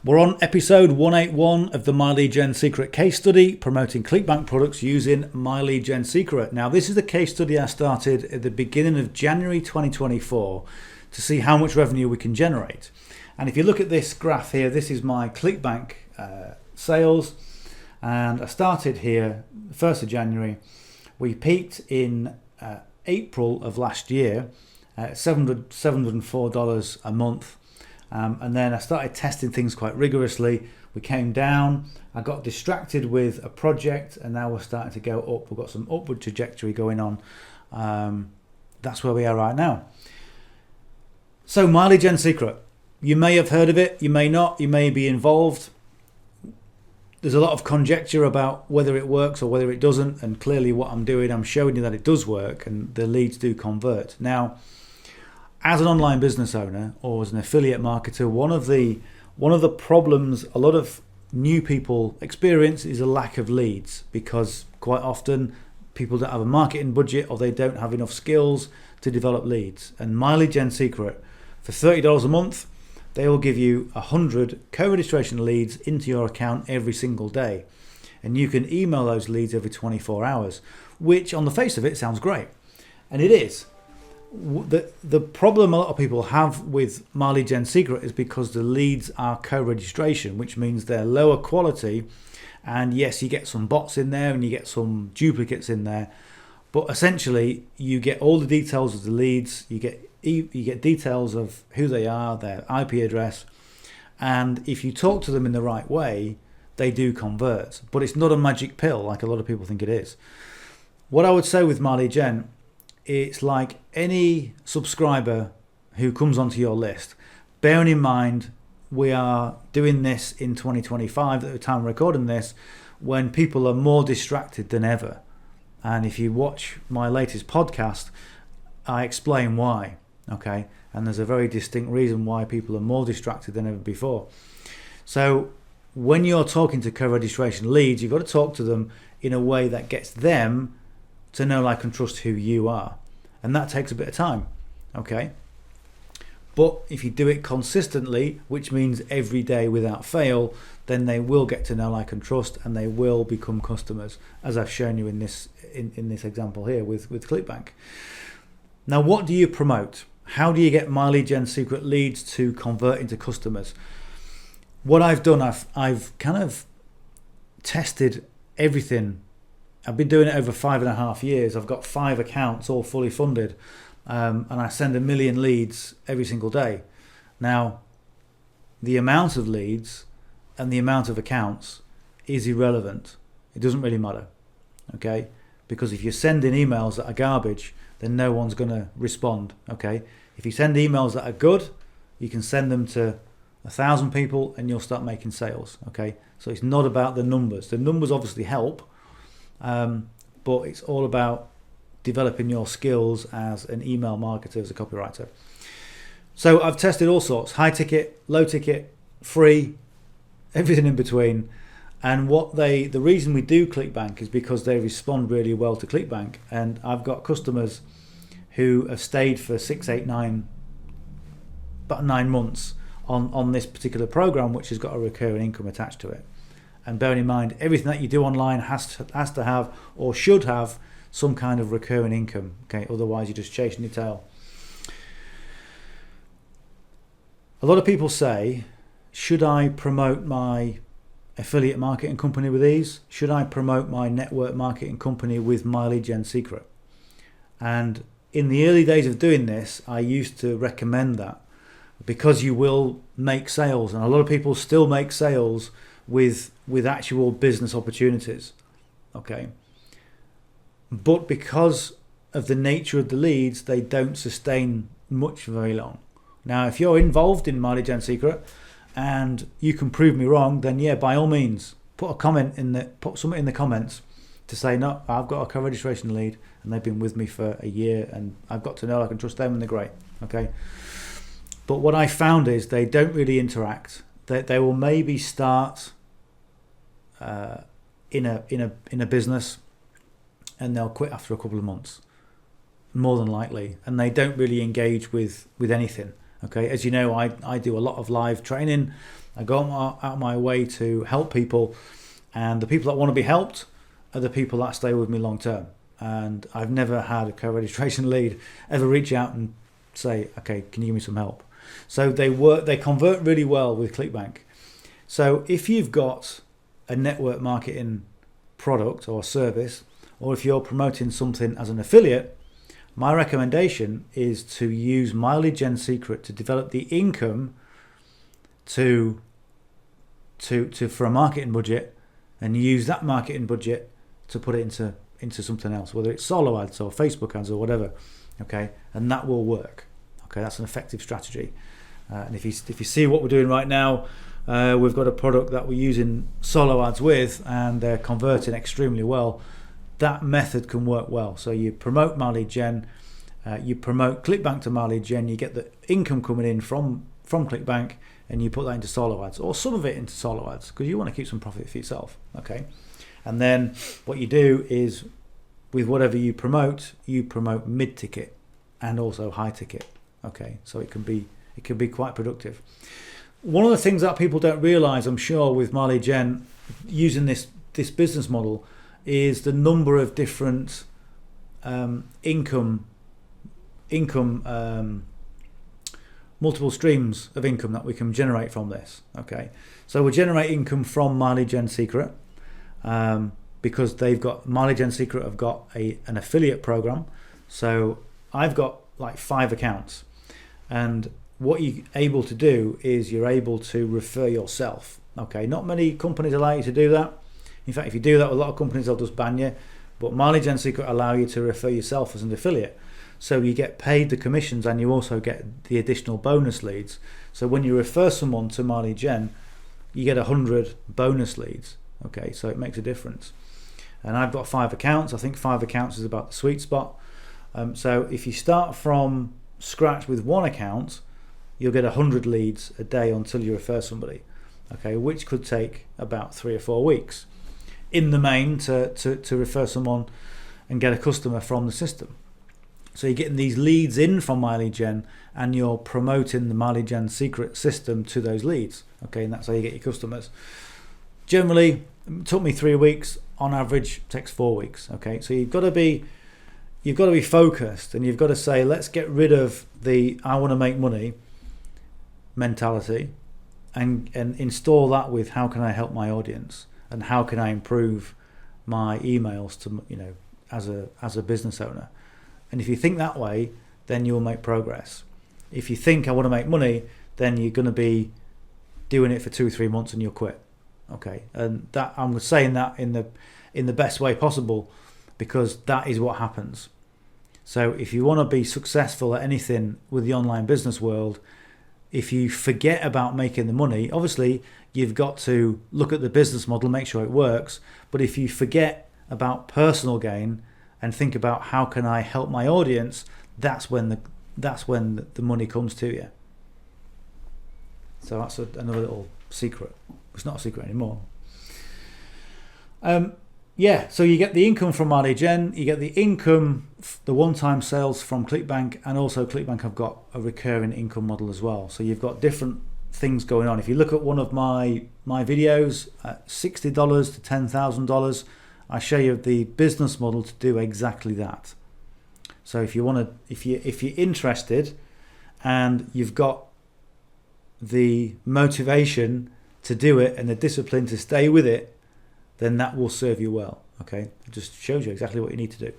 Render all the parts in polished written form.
We're on episode 181 of the My Lead Gen Secret case study, promoting ClickBank products using My Lead Gen Secret. Now, this is the case study I started at the beginning of January 2024 to see how much revenue we can generate. And if you look at this graph here, this is my ClickBank sales. And I started here, 1st of January. We peaked in April of last year at $704 a month. And then I started testing things quite rigorously. We came down, I got distracted with a project, and now we're starting to go up. We've got some upward trajectory going on. That's where we are right now. So My Lead Gen Secret, you may have heard of it, you may not, you may be involved. There's a lot of conjecture about whether it works or whether it doesn't, and clearly what I'm doing, I'm showing you that it does work and the leads do convert. Now, as an online business owner or as an affiliate marketer, one of the problems a lot of new people experience is a lack of leads, because quite often people don't have a marketing budget or they don't have enough skills to develop leads. And My Lead Gen Secret, for $30 a month, they will give you 100 co-registration leads into your account every single day. And you can email those leads every 24 hours, which on the face of it sounds great. And it is. The problem a lot of people have with My Lead Gen Secret is because the leads are co-registration, which means they're lower quality. And yes, you get some bots in there and you get some duplicates in there, but essentially you get all the details of the leads. You get details of who they are, their IP address, and if you talk to them in the right way, they do convert. But it's not a magic pill like a lot of people think it is. What I would say with My Lead Gen, it's like any subscriber who comes onto your list. Bearing in mind, we are doing this in 2025 at the time of recording this, when people are more distracted than ever. And if you watch my latest podcast, I explain why. Okay, and there's a very distinct reason why people are more distracted than ever before. So when you're talking to co-registration leads, you've got to talk to them in a way that gets them to know, like, and trust who you are. And that takes a bit of time, okay? But if you do it consistently, which means every day without fail, then they will get to know, like, and trust, and they will become customers, as I've shown you in this example here with ClickBank. Now, what do you promote? How do you get My Lead Gen Secret leads to convert into customers? What I've done, I've kind of tested everything. I've been doing it over 5.5 years. I've got 5 accounts all fully funded, and I send 1 million leads every single day. Now, the amount of leads and the amount of accounts is irrelevant. It doesn't really matter, okay? Because if you're sending emails that are garbage, then no one's going to respond, okay? If you send emails that are good, you can send them to 1,000 people and you'll start making sales, okay? So it's not about the numbers. The numbers obviously help, but it's all about developing your skills as an email marketer, as a copywriter. So I've tested all sorts: high ticket, low ticket, free, everything in between. And the reason we do ClickBank is because they respond really well to ClickBank. And I've got customers who have stayed for about 9 months on this particular program, which has got a recurring income attached to it. And bearing in mind, everything that you do online has to have, or should have, some kind of recurring income. Okay, otherwise you're just chasing your tail. A lot of people say, should I promote my affiliate marketing company with these? Should I promote my network marketing company with My Lead Gen Secret? And in the early days of doing this, I used to recommend that, because you will make sales, and a lot of people still make sales with actual business opportunities, okay? But because of the nature of the leads, they don't sustain much for very long. Now, if you're involved in My Lead Gen Secret and you can prove me wrong, then yeah, by all means, put something in the comments to say, no, I've got a co-registration lead and they've been with me for a year and I've got to know I can trust them and they're great, okay? But what I found is they don't really interact. They will maybe start in a business and they'll quit after a couple of months, more than likely, and they don't really engage with anything. Okay, as you know, I do a lot of live training. I go out of my way to help people, and the people that want to be helped are the people that stay with me long term. And I've never had a co-registration lead ever reach out and say, okay, can you give me some help? So they convert really well with ClickBank. So if you've got a network marketing product or service, or if you're promoting something as an affiliate, my recommendation is to use My Lead Gen Secret to develop the income for a marketing budget, and use that marketing budget to put it into something else, whether it's solo ads or Facebook ads or whatever. Okay, and that will work. Okay, that's an effective strategy. And if you see what we're doing right now, we've got a product that we're using solo ads with, and they're converting extremely well. That method can work well. So you promote My Lead Gen, you promote ClickBank to My Lead Gen, you get the income coming in from ClickBank, and you put that into solo ads, or some of it into solo ads, because you want to keep some profit for yourself. Okay, and then what you do is, with whatever you promote mid-ticket and also high ticket. Okay, so it can be quite productive. One of the things that people don't realize, I'm sure, with My Lead Gen using this business model, is the number of different income multiple streams of income that we can generate from this. Okay, so we generate income from My Lead Gen Secret, because My Lead Gen Secret have got an affiliate program. So I've got like 5 accounts, and what you're able to do is you're able to refer yourself. Okay, not many companies allow you to do that. In fact, if you do that with a lot of companies, they'll just ban you. But My Lead Gen Secret allow you to refer yourself as an affiliate. So you get paid the commissions, and you also get the additional bonus leads. So when you refer someone to My Lead Gen, you get 100 bonus leads. Okay, so it makes a difference. And I've got 5 accounts. I think 5 accounts is about the sweet spot. So if you start from scratch with 1 account, you'll get 100 leads a day until you refer somebody. Okay, which could take about 3 or 4 weeks in the main to refer someone and get a customer from the system. So you're getting these leads in from My Lead Gen, and you're promoting the My Lead Gen Secret system to those leads. Okay, and that's how you get your customers. Generally, it took me 3 weeks. On average, it takes 4 weeks. Okay, so you've got to be focused, and you've got to say, let's get rid of the I want to make money mentality, and install that with how can I help my audience, and how can I improve my emails to, as a business owner. And if you think that way, then you'll make progress. If you think I want to make money, then you're going to be doing it for 2 or 3 months and you'll quit. Okay, and that I'm saying that in the best way possible, because that is what happens. So if you want to be successful at anything with the online business world, if you forget about making the money, obviously you've got to look at the business model, make sure it works. But if you forget about personal gain and think about how can I help my audience, that's when the money comes to you. So that's another little secret. It's not a secret anymore. So you get the income from My Lead Gen, you get the income, the one-time sales from ClickBank, and also ClickBank have got a recurring income model as well. So you've got different things going on. If you look at one of my videos, $60 to $10,000, I show you the business model to do exactly that. So if you're interested and you've got the motivation to do it and the discipline to stay with it, then that will serve you well. Okay, it just shows you exactly what you need to do.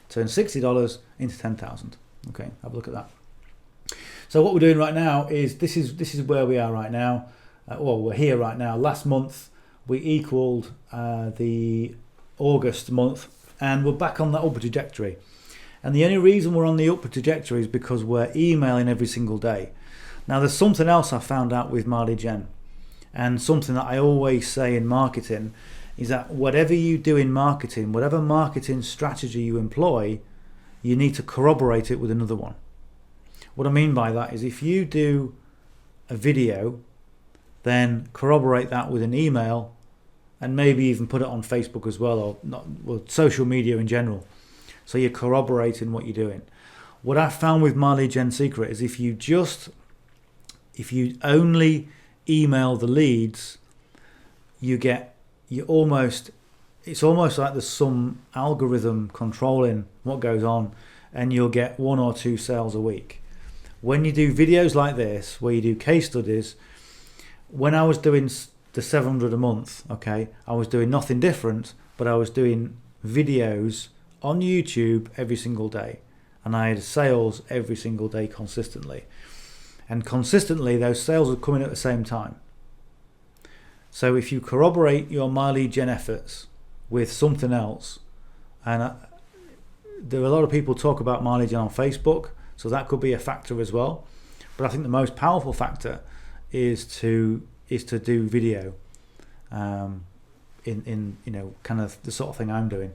Turn $60 into $10,000. Okay, have a look at that. So what we're doing right now is this is where we are right now. We're here right now. Last month we equaled the August month, and we're back on that upward trajectory. And the only reason we're on the upward trajectory is because we're emailing every single day. Now there's something else I found out with My Lead Gen, and something that I always say in marketing is that whatever you do in marketing, whatever marketing strategy you employ, you need to corroborate it with another one. What I mean by that is, if you do a video, then corroborate that with an email, and maybe even put it on Facebook as well, or social media in general. So you're corroborating what you're doing. What I found with My Lead Gen Secret is, if you just if you only email the leads, it's almost like there's some algorithm controlling what goes on, and you'll get 1 or 2 sales a week. When you do videos like this, where you do case studies, when I was doing the 700 a month, okay, I was doing nothing different, but I was doing videos on YouTube every single day, and I had sales every single day consistently. And consistently, those sales were coming at the same time. So if you corroborate your My Lead Gen efforts with something else, and there are a lot of people talk about My Lead Gen on Facebook, so that could be a factor as well. But I think the most powerful factor is to do video, in kind of the sort of thing I'm doing.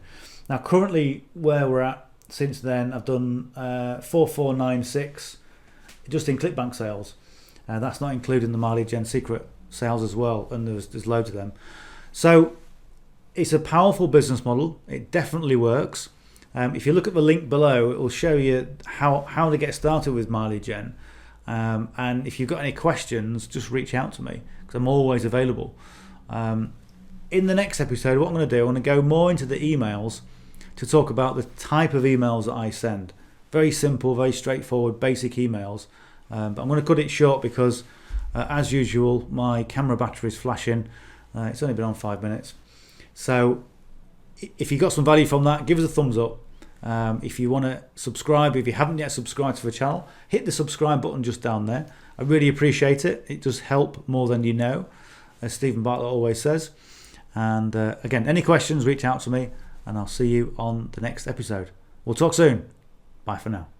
Now currently where we're at since then, I've done 4496 just in ClickBank sales. That's not including the My Lead Gen Secret sales as well, and there's loads of them. So it's a powerful business model. It definitely works. If you look at the link below, it will show you how to get started with My Lead Gen. And if you've got any questions, just reach out to me, because I'm always available. In the next episode, what I'm going to do, I want to go more into the emails to talk about the type of emails that I send. Very simple, very straightforward, basic emails. But I'm going to cut it short because, as usual, my camera battery is flashing. It's only been on 5 minutes. So if you got some value from that, give us a thumbs up. If you want to subscribe, if you haven't yet subscribed to the channel, hit the subscribe button just down there. I really appreciate it. It does help more than you know, as Stephen Bartlett always says. And again, any questions, reach out to me, and I'll see you on the next episode. We'll talk soon. Bye for now.